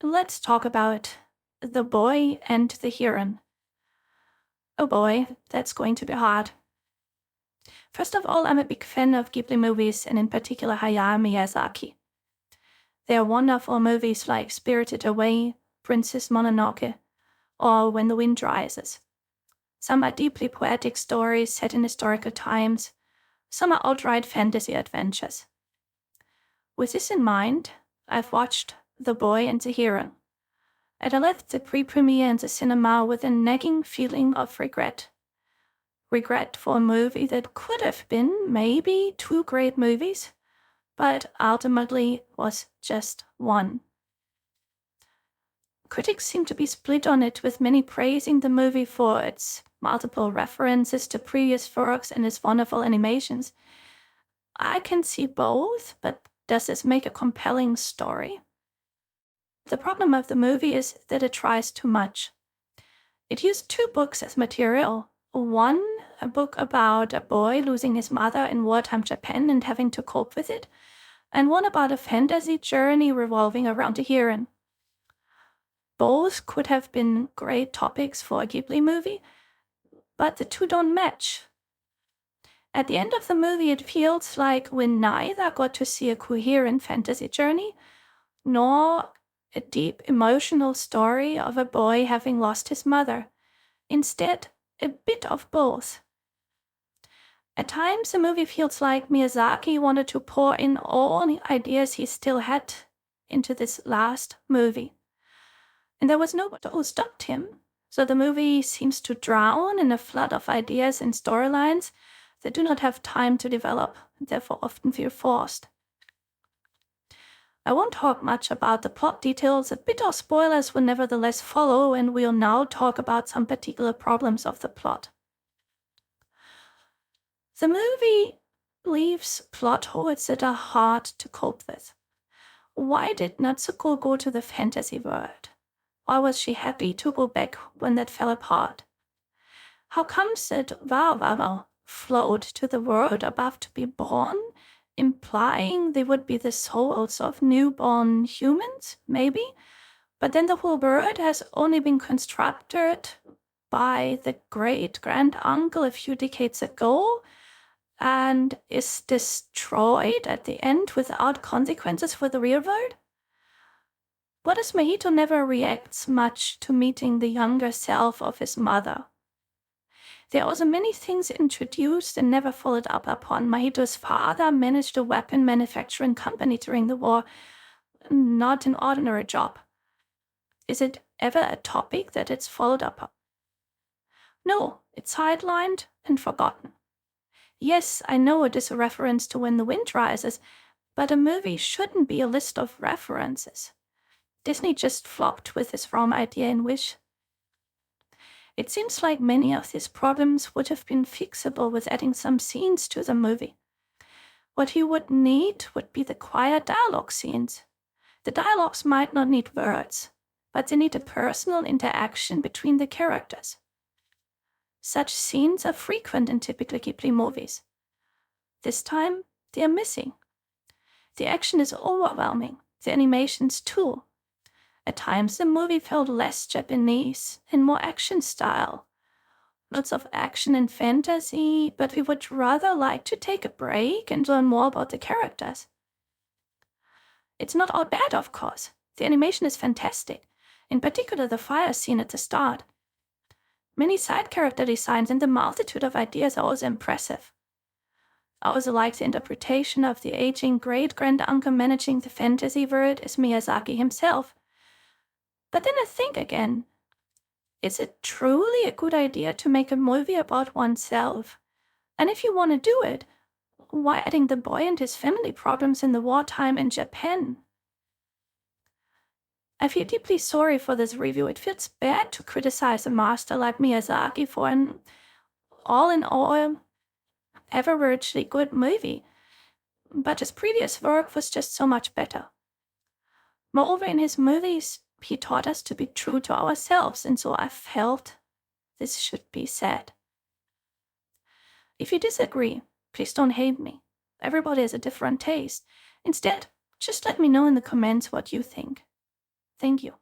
Let's talk about The Boy and the Heron. Oh boy, that's going to be hard. First of all, I'm a big fan of Ghibli movies, and in particular Hayao Miyazaki. There are wonderful movies like Spirited Away, Princess Mononoke, or When the Wind Rises. Some are deeply poetic stories set in historical times. Some are outright fantasy adventures. With this in mind, I've watched The Boy and the Heron. And I left the pre-premiere in the cinema with a nagging feeling of regret. Regret for a movie that could have been maybe two great movies, but ultimately was just one. Critics seem to be split on it, with many praising the movie for its multiple references to previous works and its wonderful animations. I can see both, but does this make a compelling story? The problem of the movie is that it tries too much. It used two books as material. One, a book about a boy losing his mother in wartime Japan and having to cope with it, and one about a fantasy journey revolving around a heron. Both could have been great topics for a Ghibli movie, but the two don't match. At the end of the movie, it feels like we neither got to see a coherent fantasy journey, nor a deep emotional story of a boy having lost his mother. Instead, a bit of both. At times, the movie feels like Miyazaki wanted to pour in all the ideas he still had into this last movie. And there was nobody who stopped him, so the movie seems to drown in a flood of ideas and storylines that do not have time to develop, and therefore often feel forced. I won't talk much about the plot details. A bit of spoilers will nevertheless follow, and we'll now talk about some particular problems of the plot. The movie leaves plot holes that are hard to cope with. Why did Natsuko go to the fantasy world? Why was she happy to go back when that fell apart? How comes that Wow flowed to the world above to be born, implying they would be the souls of newborn humans, maybe? But then the whole world has only been constructed by the great-grand-uncle a few decades ago and is destroyed at the end without consequences for the real world? What if Mahito never reacts much to meeting the younger self of his mother? There are also many things introduced and never followed up upon. Mahito's father managed a weapon manufacturing company during the war, not an ordinary job. Is it ever a topic that it's followed up on? No, it's sidelined and forgotten. Yes, I know it is a reference to When the Wind Rises, but a movie shouldn't be a list of references. Disney just flopped with this wrong idea in Wish. It seems like many of these problems would have been fixable with adding some scenes to the movie. What you would need would be the quiet dialogue scenes. The dialogues might not need words, but they need a personal interaction between the characters. Such scenes are frequent in typical Ghibli movies. This time, they are missing. The action is overwhelming, the animations too. At times, the movie felt less Japanese and more action style. Lots of action and fantasy, but we would rather like to take a break and learn more about the characters. It's not all bad, of course. The animation is fantastic, in particular the fire scene at the start. Many side character designs and the multitude of ideas are also impressive. I also like the interpretation of the aging great-grand-uncle managing the fantasy world as Miyazaki himself. But then I think again, is it truly a good idea to make a movie about oneself? And if you want to do it, why adding the boy and his family problems in the wartime in Japan? I feel deeply sorry for this review. It feels bad to criticize a master like Miyazaki for an all-in-all averagely good movie, but his previous work was just so much better. Moreover, in his movies, he taught us to be true to ourselves, and so I felt this should be said. If you disagree, please don't hate me. Everybody has a different taste. Instead, just let me know in the comments what you think. Thank you.